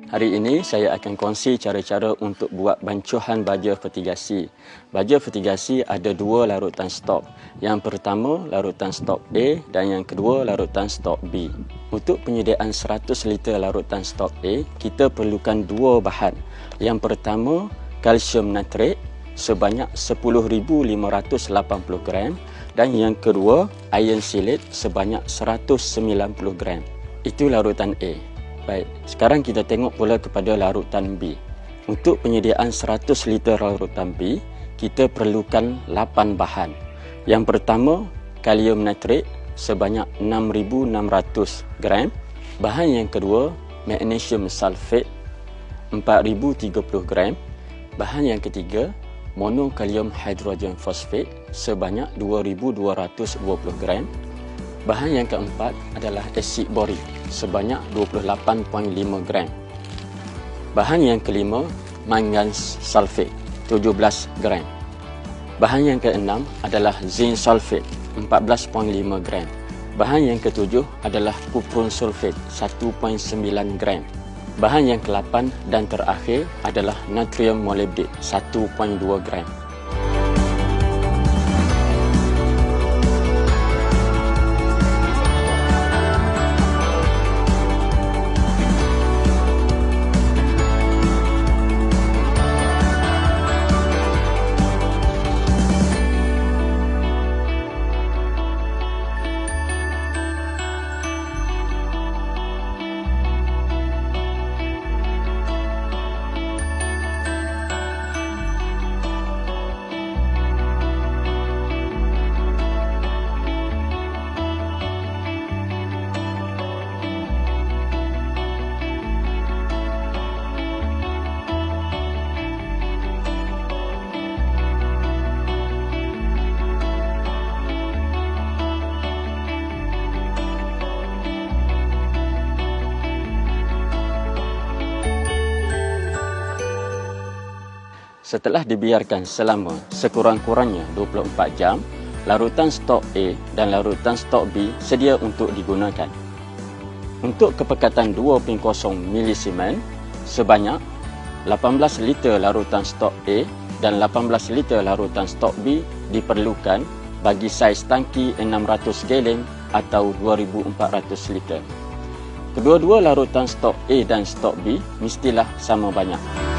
Hari ini saya akan kongsi cara-cara untuk buat bancuhan baja fertigasi. Baja fertigasi ada dua larutan stok. Yang pertama larutan stok A dan yang kedua larutan stok B. Untuk penyediaan 100 liter larutan stok A, kita perlukan dua bahan. Yang pertama kalsium nitrat sebanyak 10,580 gram dan yang kedua iron silat sebanyak 190 gram. Itu larutan A. Baik, sekarang kita tengok pula kepada larutan B. Untuk penyediaan 100 liter larutan B, kita perlukan 8 bahan. Yang pertama, kalium nitrat sebanyak 6,600 gram. Bahan yang kedua, magnesium sulfate 4,030 gram. Bahan yang ketiga, monokalium hidrogen fosfat sebanyak 2,220 gram. Bahan yang keempat adalah asid borik sebanyak 28.5 gram. Bahan yang kelima, manganese sulfate 17 gram. Bahan yang keenam adalah zinc sulfate 14.5 gram. Bahan yang ketujuh adalah kupron sulfate 1.9 gram. Bahan yang ke-8 dan terakhir adalah natrium molybdate 1.2 gram. Setelah dibiarkan selama sekurang-kurangnya 24 jam, larutan stok A dan larutan stok B sedia untuk digunakan. Untuk kepekatan 2.0 milisimen, sebanyak 18 liter larutan stok A dan 18 liter larutan stok B diperlukan bagi saiz tangki 600 galen atau 2,400 liter. Kedua-dua larutan stok A dan stok B mestilah sama banyak.